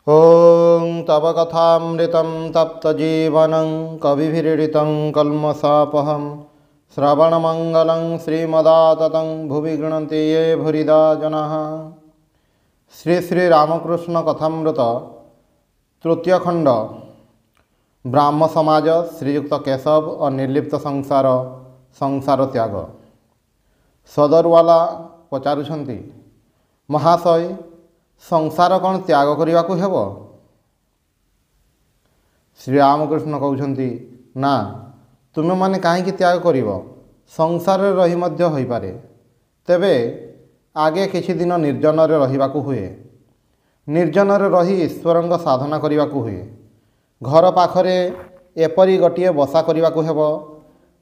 ॐ तव कथामृतं तप्तजीवनं कविभिरीडितं कल्मषापहं श्रवणमङ्गलं श्रीमदाततं भुवि गृह्णन्ति ये भूरिदा जनाः। श्री श्री रामकृष्ण कथामृत तृतीय खंड ब्राह्म समाज श्रीयुक्त केशव और निर्लिप्त संसार संसार त्याग। सदरवाला पचारुछंती, महाशय संसार कौन त्याग करने को हेब? श्री रामकृष्ण कहउछंती, ना तुमे माने काहे त्याग करिव? संसार रही मध्य होई पारे, तेबे आगे किछि दिन निर्जन रे रहिबाकू हुए। निर्जन रे रही ईश्वरंग साधना करिबाकू हुए। घर पाखरे एपरी गोटिए बसा करिबाकू हेब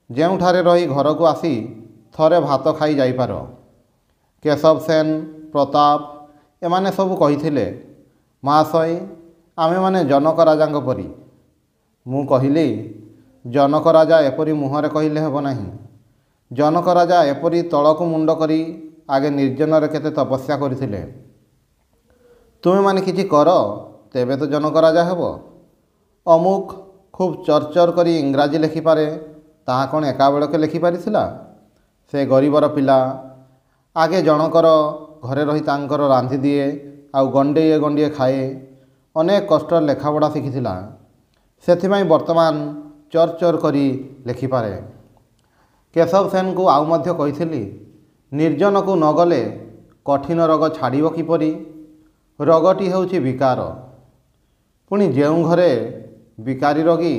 जेउठारे रही घर को आसी थरे भात खाई जाई पार। केशव सेन, प्रताप एमाने सबू कहिथिले, महाशय आमे माने जनक राजांग परी। मु कहिली, जनक राजा एपरी मुहरे कहिले हेब नाही। जनक राजा एपरी तळकु मुंड करी आगे निर्जन रे केते तपस्या करिथिले। तुमे माने किछि कर, तेबे तो जनक राजा हेब। अमुक खूब चरचर करी इंग्राजी लेखि पारे, ताहा कोन एका बेलके लेखि पारिथिला? से गरीबर पिला आगे जनकर घरे रही तांकर रांधि दिए, आउ गंडे गंडे खाए। अनेक कष्ट लेखापढ़ा शिखिथिला, सेथिमाई वर्तमान चरचर करी लेखिपारे। केशव सेन को आउ मध्य कहिथिली, निर्जन को न गले कठिन रोग छाड़िब किपरि? रोगटी हेउछि विकार। पुणी जेउ घरे विकारी रोगी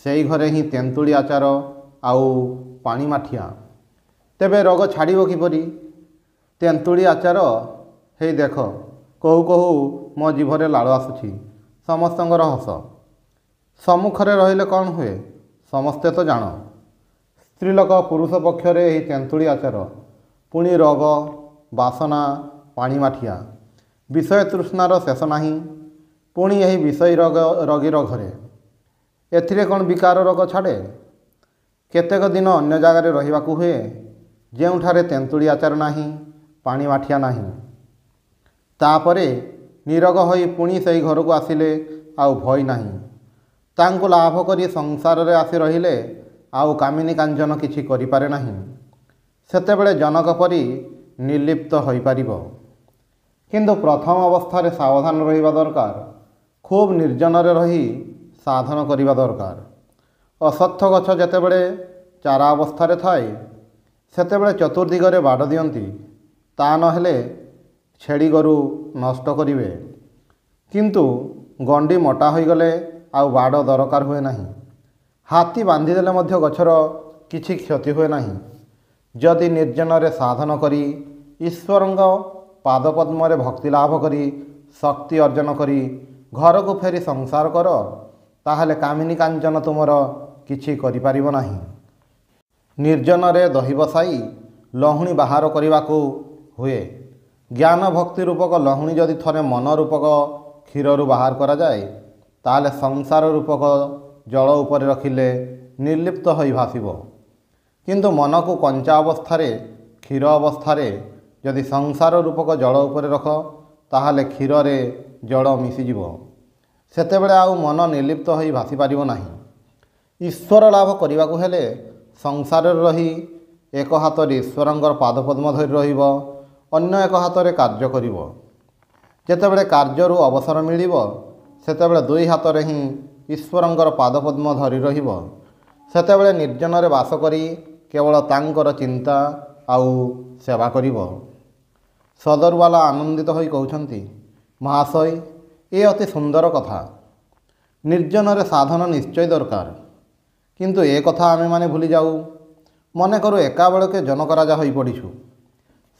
सेई घरे ही तेंतुली आचार आउ पानी माठिया, तेबे रोग छाड़िब किपरि? तेंतुली आचार हे देख, कहू कहू मो जीभरे लाड़ आसुछि। समस्तंकर हस। सम्मुखरे रहिले कौन हुए समस्ते तो जान। स्त्रीलोक पुरुष पक्षरे ही तेंतुली आचार, पुणी रोग बासना पानी माठिया, विषय तृष्णार शेष नाही। पुणी यही विषय रोग रोगीर घरे एथिरे कौन विकार रोग छाड़े? केतेक दिन अन्य जगार रहिबाकू हुए जेउठारे तेंतुली आचार नाही, पानी माठिया नाही। तापरे निरोग होई पुणी सेई घर को आसिले आउ भय नाही। तांको लाभ करी संसार रे आसी रहिले आउ कामिनी कांचन किछि करि पारे नाही। सेतेबेले जनक परी निर्लिप्त होई पारिबो। किंतु प्रथम अवस्थारे सावधान रहिबा दरकार। खूब निर्जन रे रही साधन करिबा दरकार। असत्य गछ जेतेबेले चारा अवस्थारे थाए सेतेबेले चतुर्दिगरे बाड़ दियंती, ता नहेले छेड़ी गोरु नष्ट करिवे। किंतु गंडी मोटा होई गले आउ बाड़ दरकार हुए नाही। हाथी बांधी देले मध्य गछर किछि क्षति हुए नाही। जदि निर्जन रे साधन करी ईश्वरंग पादपद्म रे भक्ति लाभ करी शक्ति अर्जन करी घर को फेरी संसार कर, ताहले कामिनी कांचन तुमर किछि करि पारिबो नाही। निर्जन रे दही बसाई लहुणी बाहर करने हुए। ज्ञान भक्ति रूपक लहुणी जदि थरे मन रूपक क्षीर रु बाहर करा जाए, ताहले संसार रूपक जल उपरे रखिले निर्लिप्त होई भासिबो। किंतु मन को कंचा अवस्थारे क्षीर अवस्थारे जदि संसार रूपक जल उपरे रख, ताहले क्षीर रे जल मिसिजिवो। सेतेबेले आउ मन निर्लिप्त होई भासी पारिबो नाही। ईश्वर लाभ करिबाकू हेले संसार रही एक हाथ ईश्वरंकर पादपद्म धरि रहिबो, अन्य एक हाथ रे कार्य करिवो। जेतेबेले कार्यरू अवसर मिलिबो, सेतेबेले दुई हाथ रे ही ईश्वरंकर पादपद्म धरि रहिबो। सेतेबेले निर्जन रे वास करी केवल तांकर चिंता आउ सेवा करिवो। सदरवाला आनंदित होई कहउछंती, महाशय ए अति सुंदर कथा। निर्जन रे साधन निश्चय दरकार। किंतु ए कथा आमे माने भूली जाऊ। मने करू एका बेलके जनक राजा होई पड़ीछु।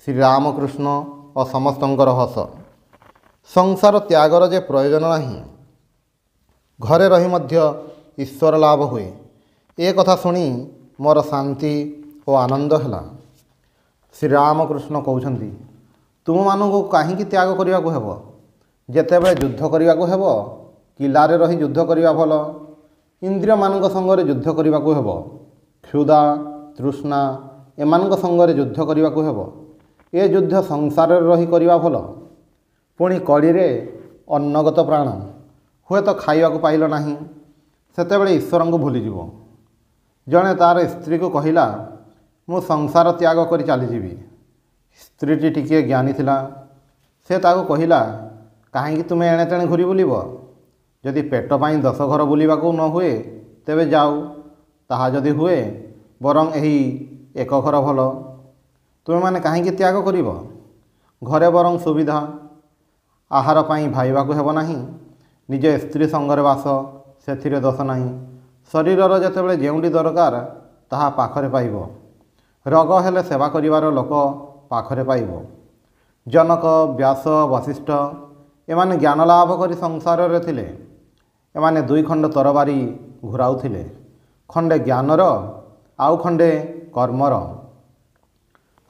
श्री रामकृष्ण और समस्तंकर हस। संसार त्यागर जे प्रयोजन नाही, घरे रही मध्य ईश्वर लाभ हुए, ए कथा सुनी मोर शांति और आनंद हैला। श्री रामकृष्ण कहउछंती, तुम मानू काहींकि त्याग करिया को हेब? जेतेबेले युद्ध करिया को हेब, किलारे रही युद्ध करिया भल। इंद्रिय मानक संगरे युद्ध करिया को हेब। क्षुधा तृष्णा एमानक संगरे युद्ध करिया को हेब। ए युद्ध संसार रही करिया भल। पुणी कड़ी रे ଅନ୍ନଗତ ପ୍ରାଣ ହୁଏତ ଖାଇବାକୁ ପାଇଲ ନାହିଁ, ସେତେବେଳେ ଈଶ୍ୱରଙ୍କୁ ଭୁଲିଯିବ। ଜଣେ ତା'ର ସ୍ତ୍ରୀକୁ କହିଲା, ମୁଁ ସଂସାର ତ୍ୟାଗ କରି ଚାଲିଯିବି। ସ୍ତ୍ରୀଟି ଟିକିଏ ଜ୍ଞାନୀ ଥିଲା। ସେ ତାକୁ କହିଲା, କାହିଁକି ତୁମେ ଏଣେ ତେଣେ ଘୁରି ବୁଲିବ? ଯଦି ପେଟ ପାଇଁ 10 ଘର ବୁଲିବାକୁ ନ ହୁଏ ତେବେ ଯାଉ, ତାହା ଯଦି ହୁଏ ବରଂ ଏହି 1 ଘର ଭଲ। ତୁମେମାନେ କାହିଁକି ତ୍ୟାଗ କରିବ? ଘରେ ବରଂ ସୁବିଧା, ଆହାର ପାଇଁ ଭାବିବାକୁ ହେବ ନାହିଁ। ନିଜ ସ୍ତ୍ରୀ ସଙ୍ଗରେ ବାସ, ସେଥିରେ ଦୋଷ ନାହିଁ। ଶରୀରର ଯେତେବେଳେ ଯେଉଁଠି ଦରକାର ତାହା ପାଖରେ ପାଇବ। ରୋଗ ହେଲେ ସେବା କରିବାର ଲୋକ ପାଖରେ ପାଇବ। ଜନକ, ବ୍ୟାସ, ବଶିଷ୍ଠ ଏମାନେ ଜ୍ଞାନ ଲାଭ କରି ସଂସାରରେ ଥିଲେ। ଏମାନେ 2 ଖଣ୍ଡ ତରବାରୀ ଘୁରାଉଥିଲେ, ଖଣ୍ଡେ ଜ୍ଞାନର ଆଉ ଖଣ୍ଡେ କର୍ମର।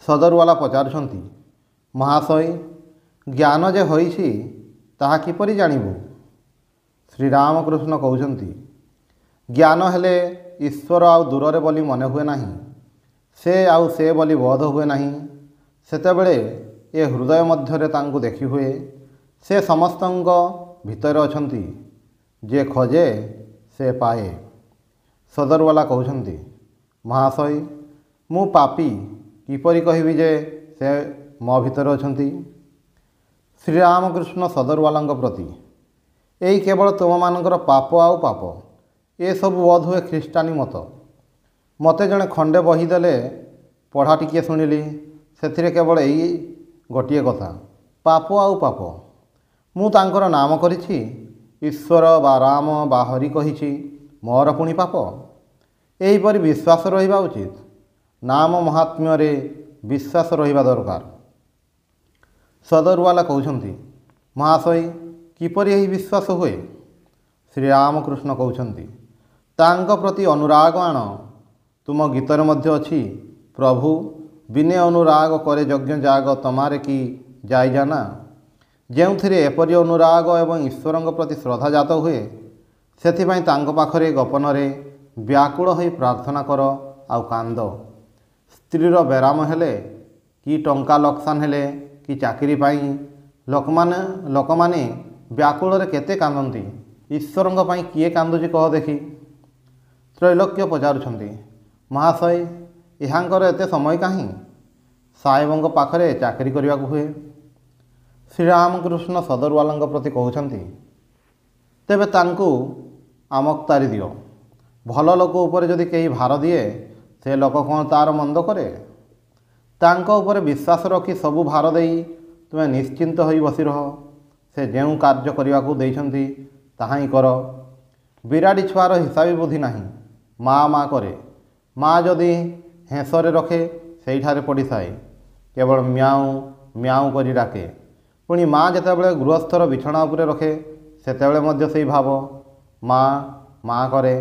ସଦରୱାଲା ପଚାରୁଛନ୍ତି, ମହାଶୟ, ଜ୍ଞାନ ଯେ ହୋଇଛି ତାହା କିପରି ଜାଣିବୁ? ଶ୍ରୀରାମକୃଷ୍ଣ କହୁଛନ୍ତି, ଜ୍ଞାନ ହେଲେ ଈଶ୍ୱର ଆଉ ଦୂରରେ ବୋଲି ମନେ ହୁଏ ନାହିଁ, ସେ ଆଉ ସେ ବୋଲି ବୋଧ ହୁଏ ନାହିଁ। ସେତେବେଳେ ଏ ହୃଦୟ ମଧ୍ୟରେ ତାଙ୍କୁ ଦେଖି ହୁଏ। ସେ ସମସ୍ତଙ୍କ ଭିତରେ ଅଛନ୍ତି, ଯେ ଖୋଜେ ସେ ପାଏ। ସଦରୱାଲା କହୁଛନ୍ତି, ମହାଶୟ, ମୁଁ ପାପୀ, କିପରି କହିବି ଯେ ସେ ମୋ ଭିତରେ ଅଛନ୍ତି? ଶ୍ରୀରାମକୃଷ୍ଣ ସଦରୱାଲାଙ୍କ ପ୍ରତି, ଏଇ କେବଳ ତୁମମାନଙ୍କର ପାପ ଆଉ ପାପ। ଏସବୁ ବୋଧ ହୁଏ ଖ୍ରୀଷ୍ଟାନୀ ମତ। ମୋତେ ଜଣେ ଖଣ୍ଡେ ବହି ଦେଲେ, ପଢ଼ା ଟିକିଏ ଶୁଣିଲି, ସେଥିରେ କେବଳ ଏଇ ଗୋଟିଏ କଥା, ପାପ ଆଉ ପାପ। ମୁଁ ତାଙ୍କର ନାମ କରିଛି, ଈଶ୍ୱର ବା ରାମ ବା ହରି କହିଛି, ମୋର ପୁଣି ପାପ। ଏହିପରି ବିଶ୍ୱାସ ରହିବା ଉଚିତ। ନାମ ମହାତ୍ମ୍ୟରେ ବିଶ୍ୱାସ ରହିବା ଦରକାର। ସଦରୱାଲା କହୁଛନ୍ତି, ମହାଶୟ, କିପରି ଏହି ବିଶ୍ୱାସ ହୁଏ? ଶ୍ରୀରାମକୃଷ୍ଣ କହୁଛନ୍ତି, ତାଙ୍କ ପ୍ରତି ଅନୁରାଗ ଆଣ। ତୁମ ଗୀତରେ ମଧ୍ୟ ଅଛି, ପ୍ରଭୁ ବିନେ ଅନୁରାଗ କରେ ଯଜ୍ଞ ଯାଗ ତମାରେ କି ଯାଇଜାନା। ଯେଉଁଥିରେ ଏପରି ଅନୁରାଗ ଏବଂ ଈଶ୍ୱରଙ୍କ ପ୍ରତି ଶ୍ରଦ୍ଧା ଜାତ ହୁଏ, ସେଥିପାଇଁ ତାଙ୍କ ପାଖରେ ଗୋପନରେ ବ୍ୟାକୁଳ ହୋଇ ପ୍ରାର୍ଥନା କର ଆଉ କାନ୍ଦ। ସ୍ତ୍ରୀର ବେରାମ ହେଲେ କି ଟଙ୍କା ଲୋକସାନ ହେଲେ କି ଚାକିରି ପାଇଁ ଲୋକମାନେ ବ୍ୟାକୁଳରେ କେତେ କାନ୍ଦନ୍ତି। ଈଶ୍ୱରଙ୍କ ପାଇଁ କିଏ କାନ୍ଦୁଛି କହ ଦେଖି? ତ୍ରୈଲୋକ୍ୟ ପଚାରୁଛନ୍ତି, ମହାଶୟ, ଏହାଙ୍କର ଏତେ ସମୟ କାହିଁ? ସାହେବଙ୍କ ପାଖରେ ଚାକିରି କରିବାକୁ ହୁଏ। ଶ୍ରୀରାମକୃଷ୍ଣ ସଦରୱାଲାଙ୍କ ପ୍ରତି କହୁଛନ୍ତି, ତେବେ ତାଙ୍କୁ ଆମକ୍ତାରି ଦିଅ। ଭଲ ଲୋକ ଉପରେ ଯଦି କେହି ଭାର ଦିଏ, ସେ ଲୋକ କ'ଣ ତା'ର ମନ୍ଦ କରେ? ତାଙ୍କ ଉପରେ ବିଶ୍ୱାସ ରଖି ସବୁ ଭାର ଦେଇ ତୁମେ ନିଶ୍ଚିନ୍ତ ହୋଇ ବସି ରହ। ସେ ଯେଉଁ କାର୍ଯ୍ୟ କରିବାକୁ ଦେଇଛନ୍ତି ତାହା ହିଁ କର। ବିରାଡ଼ି ଛୁଆର ହିସାବୀ ବୁଦ୍ଧି ନାହିଁ, ମା କରେ। ମା ଯଦି ହେଁସରେ ରଖେ, ସେଇଠାରେ ପଡ଼ିଥାଏ, କେବଳ ମ୍ୟାଉଁ ମ୍ୟାଉଁ କରି ଡାକେ। ପୁଣି ମା ଯେତେବେଳେ ଗୃହସ୍ଥର ବିଛଣା ଉପରେ ରଖେ, ସେତେବେଳେ ମଧ୍ୟ ସେଇ ଭାବ, ମା କରେ।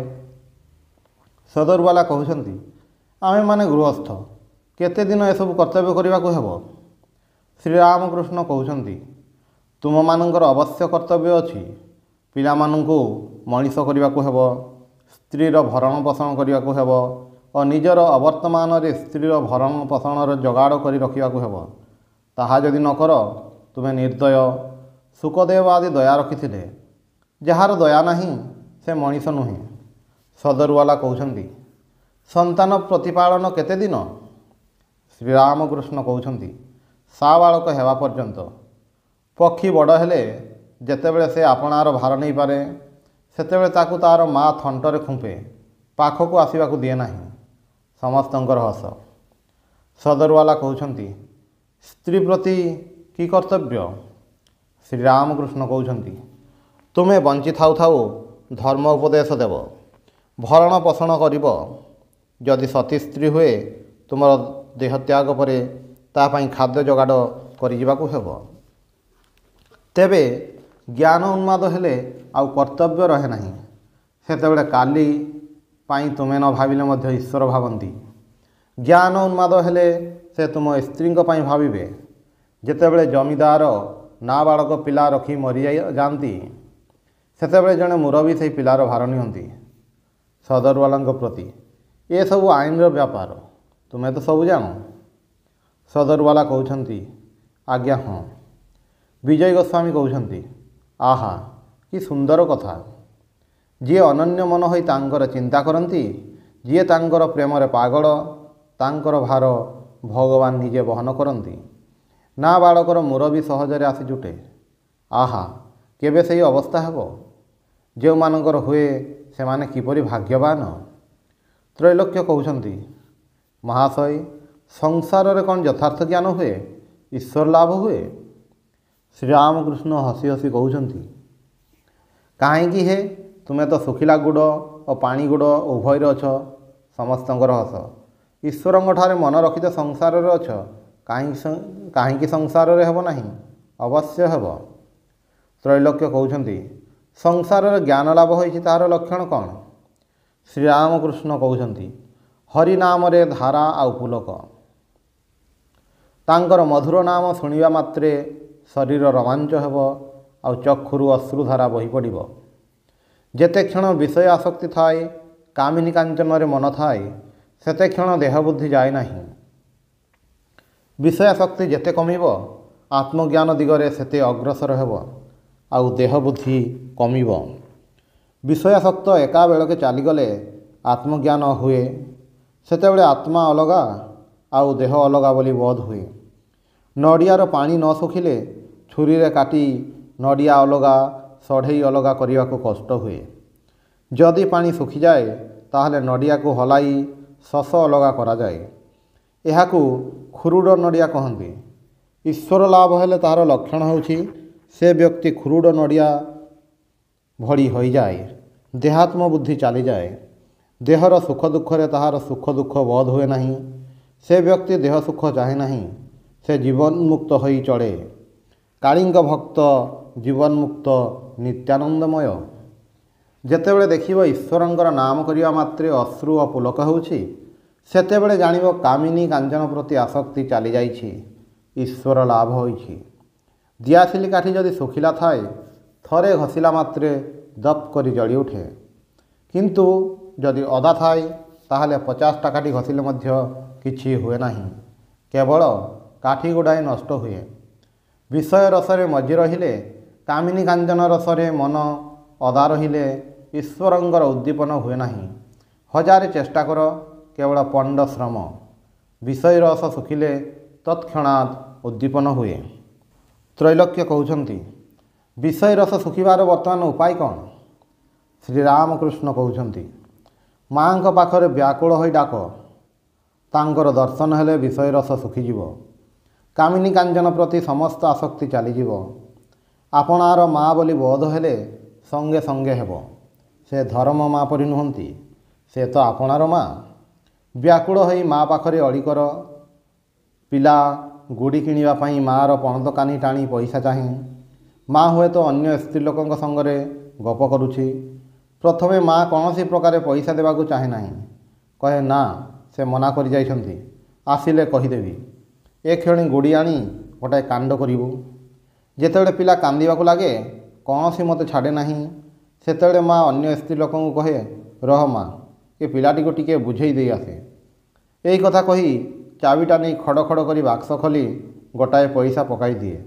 ସଦରୱାଲା କହୁଛନ୍ତି, ଆମେମାନେ ଗୃହସ୍ଥ, କେତେ ଦିନ ଏସବୁ କର୍ତ୍ତବ୍ୟ କରିବାକୁ ହେବ? ଶ୍ରୀରାମକୃଷ୍ଣ କହୁଛନ୍ତି, ତୁମମାନଙ୍କର ଅବଶ୍ୟ କର୍ତ୍ତବ୍ୟ ଅଛି। ପିଲାମାନଙ୍କୁ ମଣିଷ କରିବାକୁ ହେବ, ସ୍ତ୍ରୀର ଭରଣ ପୋଷଣ କରିବାକୁ ହେବ ଓ ନିଜର ଅବର୍ତ୍ତମାନରେ ସ୍ତ୍ରୀର ଭରଣ ପୋଷଣର ଯୋଗାଡ଼ କରି ରଖିବାକୁ ହେବ। ତାହା ଯଦି ନ କର, ତୁମେ ନିର୍ଦ୍ଦୟ। ଶୁକଦେବ ଆଦି ଦୟା ରଖିଥିଲେ, ଯାହାର ଦୟା ନାହିଁ ସେ ମଣିଷ ନୁହେଁ। ସଦରୱାଲା କହୁଛନ୍ତି, ସନ୍ତାନ ପ୍ରତିପାଳନ କେତେ ଦିନ? ଶ୍ରୀରାମକୃଷ୍ଣ କହୁଛନ୍ତି, ସାବାଳକ ହେବା ପର୍ଯ୍ୟନ୍ତ। ପକ୍ଷୀ ବଡ଼ ହେଲେ ଯେତେବେଳେ ସେ ଆପଣାର ଭାର ନେଇପାରେ, ସେତେବେଳେ ତାକୁ ତା'ର ମା ଥଣ୍ଟରେ ଖୁମ୍ପେ, ପାଖକୁ ଆସିବାକୁ ଦିଏ ନାହିଁ। ସମସ୍ତଙ୍କର ହସ। ସଦରୱାଲା କହୁଛନ୍ତି, ସ୍ତ୍ରୀ ପ୍ରତି କି କର୍ତ୍ତବ୍ୟ? ଶ୍ରୀରାମକୃଷ୍ଣ କହୁଛନ୍ତି, ତୁମେ ବଞ୍ଚିଥାଉ ଥାଉ ଧର୍ମ ଉପଦେଶ ଦେବ, ଭରଣ ପୋଷଣ କରିବ। ଯଦି ସତୀ ସ୍ତ୍ରୀ ହୁଏ, ତୁମର ଦେହତ୍ୟାଗ ପରେ ତା ପାଇଁ ଖାଦ୍ୟ ଯୋଗାଡ଼ କରିଯିବାକୁ ହେବ। ତେବେ ଜ୍ଞାନ ଉନ୍ମାଦ ହେଲେ ଆଉ କର୍ତ୍ତବ୍ୟ ରହେ ନାହିଁ। ସେତେବେଳେ କାଲି ପାଇଁ ତୁମେ ନ ଭାବିଲେ ମଧ୍ୟ ଈଶ୍ୱର ଭାବନ୍ତି। ଜ୍ଞାନ ଉନ୍ମାଦ ହେଲେ ସେ ତୁମ ସ୍ତ୍ରୀଙ୍କ ପାଇଁ ଭାବିବେ। ଯେତେବେଳେ ଜମିଦାର ନାବାଳକ ପିଲା ରଖି ମରିଯାଆନ୍ତି, ସେତେବେଳେ ଜଣେ ମୁରବୀ ସେହି ପିଲାର ଭାର ନିଅନ୍ତି। ସଦରୱାଲାଙ୍କ ପ୍ରତି, ଏସବୁ ଆଇନର ବ୍ୟାପାର, ତୁମେ ତ ସବୁ ଜାଣ। ସଦରୱାଲା କହୁଛନ୍ତି, ଆଜ୍ଞା ହଁ। ବିଜୟ ଗୋସ୍ୱାମୀ କହୁଛନ୍ତି, ଆହା କି ସୁନ୍ଦର କଥା। ଯିଏ ଅନନ୍ୟ ମନ ହୋଇ ତାଙ୍କର ଚିନ୍ତା କରନ୍ତି, ଯିଏ ତାଙ୍କର ପ୍ରେମରେ ପାଗଳ, ତାଙ୍କର ଭାର ଭଗବାନ ନିଜେ ବହନ କରନ୍ତି। ନା ବାଳକର ମୁରବି ସହଜରେ ଆସି ଜୁଟେ। ଆହା କେବେ ସେହି ଅବସ୍ଥା ହେବ? ଯେଉଁମାନଙ୍କର ହୁଏ ସେମାନେ କିପରି ଭାଗ୍ୟବାନ। ତ୍ରୈଲୋକ୍ୟ କହୁଛନ୍ତି, ମହାଶୟ, ସଂସାରରେ କ'ଣ ଯଥାର୍ଥ ଜ୍ଞାନ ହୁଏ? ଈଶ୍ୱର ଲାଭ ହୁଏ? ଶ୍ରୀରାମକୃଷ୍ଣ ହସି ହସି କହୁଛନ୍ତି, କାହିଁକି ହେ, ତୁମେ ତ ଶୁଖିଲା ଗୁଡ଼ ଓ ପାଣି ଗୁଡ଼ ଉଭୟରେ ଅଛ। ସମସ୍ତଙ୍କର ହସ। ଈଶ୍ୱରଙ୍କଠାରେ ମନ ରଖି ତ ସଂସାରରେ ଅଛ, କାହିଁକି ସଂସାରରେ ହେବ ନାହିଁ? ଅବଶ୍ୟ ହେବ। ତ୍ରୈଲୋକ୍ୟ କହୁଛନ୍ତି, ସଂସାରରେ ଜ୍ଞାନ ଲାଭ ହୋଇଛି ତାହାର ଲକ୍ଷଣ କ'ଣ? ଶ୍ରୀରାମକୃଷ୍ଣ କହୁଛନ୍ତି, ହରିନାମରେ ଧାରା ଆଉ ପୁଲକ। ତାଙ୍କର ମଧୁର ନାମ ଶୁଣିବା ମାତ୍ରେ ଶରୀର ରୋମାଞ୍ଚ ହେବ ଆଉ ଚକ୍ଷୁରୁ ଅଶ୍ରୁଧାରା ବହି ପଡ଼ିବ। ଯେତେ କ୍ଷଣ ବିଷୟ ଆସକ୍ତି ଥାଏ, କାମିନୀ କାଞ୍ଚନରେ ମନ ଥାଏ, ସେତେ କ୍ଷଣ ଦେହ ବୁଦ୍ଧି ଯାଏ ନାହିଁ। ବିଷୟାସକ୍ତି ଯେତେ କମିବ, ଆତ୍ମଜ୍ଞାନ ଦିଗରେ ସେତେ ଅଗ୍ରସର ହେବ ଆଉ ଦେହ ବୁଦ୍ଧି କମିବ। ବିଷୟାସକ୍ତ ଏକାବେଳକେ ଚାଲିଗଲେ ଆତ୍ମଜ୍ଞାନ ହୁଏ। ସେତେବେଳେ ଆତ୍ମା ଅଲଗା ଆଉ ଦେହ ଅଲଗା ବୋଲି ବୋଧ ହୁଏ। ନଡ଼ିଆର ପାଣି ନ ଶୁଖିଲେ ଛୁରୀରେ କାଟି ନଡ଼ିଆ ଅଲଗା ସଢ଼େଇ ଅଲଗା କରିବାକୁ କଷ୍ଟ ହୁଏ। ଯଦି ପାଣି ଶୁଖିଯାଏ ତାହେଲେ ନଡ଼ିଆକୁ ହଲାଇ ଶସ ଅଲଗା କରାଯାଏ। ଏହାକୁ ଖୁରୁଡ଼ ନଡ଼ିଆ କହନ୍ତି। ଈଶ୍ୱର ଲାଭ ହେଲେ ତାହାର ଲକ୍ଷଣ ହେଉଛି ସେ ବ୍ୟକ୍ତି ଖୁରୁଡ଼ ନଡ଼ିଆ ଭଳି ହୋଇଯାଏ। ଦେହାତ୍ମ ବୁଦ୍ଧି ଚାଲିଯାଏ। ଦେହର ସୁଖ ଦୁଃଖରେ ତାହାର ସୁଖ ଦୁଃଖ ବୋଧ ହୁଏ ନାହିଁ। ସେ ବ୍ୟକ୍ତି ଦେହ ସୁଖ ଚାହେଁ ନାହିଁ। ସେ ଜୀବନ୍ମୁକ୍ତ ହୋଇ ଚଳେ। କାଳିଙ୍ଗ ଭକ୍ତ ଜୀବନ୍ମୁକ୍ତ ନିତ୍ୟାନନ୍ଦମୟ। ଯେତେବେଳେ ଦେଖିବ ଈଶ୍ୱରଙ୍କର ନାମ କରିବା ମାତ୍ରେ ଅଶ୍ରୁ ଓ ପୁଲକ ହେଉଛି, ସେତେବେଳେ ଜାଣିବ କାମିନୀ କାଞ୍ଚନ ପ୍ରତି ଆସକ୍ତି ଚାଲିଯାଇଛି, ଈଶ୍ୱର ଲାଭ ହୋଇଛି। ଦିଆସିଲି କାଠି ଯଦି ଶୁଖିଲା ଥାଏ, ଥରେ ଘଷିଲା ମାତ୍ରେ ଦପ୍ କରି ଜଳି ଉଠେ। କିନ୍ତୁ ଯଦି ଅଦା ଥାଏ ତାହେଲେ 50ଟା କାଠି ଘଷିଲେ ମଧ୍ୟ କିଛି ହୁଏ ନାହିଁ, କେବଳ କାଠି ଗୁଡ଼ାଏ ନଷ୍ଟ ହୁଏ। ବିଷୟ ରସରେ ମଜି ରହିଲେ, କାମିନୀ କାଞ୍ଚନ ରସରେ ମନ ଅଦା ରହିଲେ ଈଶ୍ୱରଙ୍କର ଉଦ୍ଦୀପନ ହୁଏ ନାହିଁ। ହଜାରେ ଚେଷ୍ଟା କର, କେବଳ ପଣ୍ଡ ଶ୍ରମ। ବିଷୟ ରସ ଶୁଖିଲେ ତତ୍କ୍ଷଣାତ୍ ଉଦ୍ଦୀପନ ହୁଏ। ତ୍ରୈଲୋକ୍ୟ କହୁଛନ୍ତି, ବିଷୟ ରସ ଶୁଖିବାର ବର୍ତ୍ତମାନ ଉପାୟ କ'ଣ? ଶ୍ରୀରାମକୃଷ୍ଣ କହୁଛନ୍ତି, ମାଆଙ୍କ ପାଖରେ ବ୍ୟାକୁଳ ହୋଇ ଡାକ। ତାଙ୍କର ଦର୍ଶନ ହେଲେ ବିଷୟ ରସ ଶୁଖିଯିବ। କାମିନୀ କାଞ୍ଚନ ପ୍ରତି ସମସ୍ତ ଆସକ୍ତି ଚାଲିଯିବ। ଆପଣାର ମା ବୋଲି ବୋଧ ହେଲେ ସଙ୍ଗେ ସଙ୍ଗେ ହେବ। ସେ ଧର୍ମ ମା ପରି ନୁହନ୍ତି, ସେ ତ ଆପଣାର ମା। ବ୍ୟାକୁଳ ହୋଇ ମା ପାଖରେ ଅଳି କର। ପିଲା ଗୁଡ଼ି କିଣିବା ପାଇଁ ମାଆର ପଣତ କାନି ଟାଣି ପଇସା ଚାହେଁ। ମା ହୁଏତ ଅନ୍ୟ ସ୍ତ୍ରୀ ଲୋକଙ୍କ ସଙ୍ଗରେ ଗପ କରୁଛି। ପ୍ରଥମେ ମା କୌଣସି ପ୍ରକାରେ ପଇସା ଦେବାକୁ ଚାହେଁ ନାହିଁ। କହେ, ନା, ସେ ମନା କରିଯାଇଛନ୍ତି, ଆସିଲେ କହିଦେବି। ଏକ୍ଷଣି ଗୁଡ଼ି ଆଣି ଗୋଟାଏ କାଣ୍ଡ କରିବୁ। ଯେତେବେଳେ ପିଲା କାନ୍ଦିବାକୁ ଲାଗେ, କୌଣସି ମୋତେ ଛାଡ଼େ ନାହିଁ, ସେତେବେଳେ ମା ଅନ୍ୟ ସ୍ତ୍ରୀ ଲୋକଙ୍କୁ କହେ, ରହ ମା, ଏ ପିଲାଟିକୁ ଟିକିଏ ବୁଝେଇ ଦେଇ ଆସେ। ଏଇ କଥା କହି ଚାବିଟା ନେଇ ଖଡ଼ ଖଡ଼ କରି ବାକ୍ସ ଖୋଲି ଗୋଟାଏ ପଇସା ପକାଇ ଦିଏ।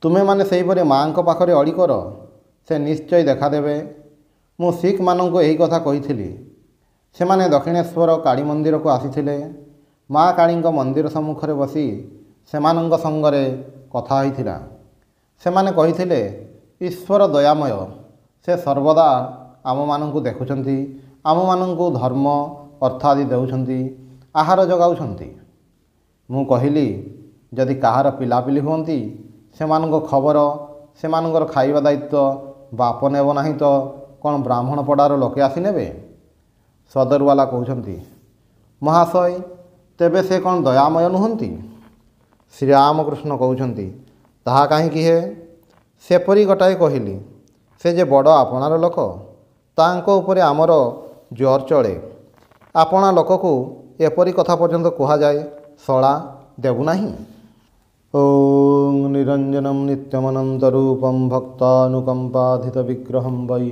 ତୁମେମାନେ ସେହିପରି ମାଆଙ୍କ ପାଖରେ ଅଳି କର, ସେ ନିଶ୍ଚୟ ଦେଖାଦେବେ। ମୁଁ ଶିଖମାନଙ୍କୁ ଏହି କଥା କହିଥିଲି। ସେମାନେ ଦକ୍ଷିଣେଶ୍ୱର କାଳୀ ମନ୍ଦିରକୁ ଆସିଥିଲେ। ମା କାଳୀଙ୍କ ମନ୍ଦିର ସମ୍ମୁଖରେ ବସି ସେମାନଙ୍କ ସଙ୍ଗରେ କଥା ହୋଇଥିଲା। ସେମାନେ କହିଥିଲେ, ଈଶ୍ୱର ଦୟାମୟ, ସେ ସର୍ବଦା ଆମମାନଙ୍କୁ ଦେଖୁଛନ୍ତି, ଆମମାନଙ୍କୁ ଧର୍ମ ଅର୍ଥ ଆଦି ଦେଉଛନ୍ତି, ଆହାର ଯୋଗାଉଛନ୍ତି। ମୁଁ କହିଲି, ଯଦି କାହାର ପିଲାପିଲି ହୁଅନ୍ତି, ସେମାନଙ୍କ ଖବର, ସେମାନଙ୍କର ଖାଇବା ଦାୟିତ୍ୱ ବାପ ନେବ ନାହିଁ ତ କ'ଣ ବ୍ରାହ୍ମଣ ପଡ଼ାର ଲୋକେ ଆସି ନେବେ? ସଦରବାଲା କହୁଛନ୍ତି, ମହାଶୟ, ତେବେ ସେ କ'ଣ ଦୟାମୟ ନୁହନ୍ତି? ଶ୍ରୀରାମକୃଷ୍ଣ କହୁଛନ୍ତି, ତାହା କାହିଁକି ହେ? ସେପରି ଗୋଟାଏ କହିଲି, ସେ ଯେ ବଡ଼ ଆପଣାର ଲୋକ, ତାଙ୍କ ଉପରେ ଆମର ଜୋର ଚଳେ। ଆପଣା ଲୋକକୁ ଏପରି କଥା ପର୍ଯ୍ୟନ୍ତ କୁହାଯାଏ, ଶଳା, ଦେବୁ ନାହିଁ। ଓଂ ନିରଞ୍ଜନମ୍ ନିତ୍ୟମନନ୍ତରୂପମ୍ ଭକ୍ତାନୁକମ୍ପାଧିତ ବିଗ୍ରହଂ ବୈ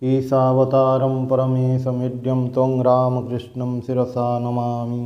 ଈଶାବତାରଂ ପରମେଶମିଡ୍ୟଂ ତ୍ୱଂ ରାମକୃଷ୍ଣଂ ଶିରସା ନମାମି।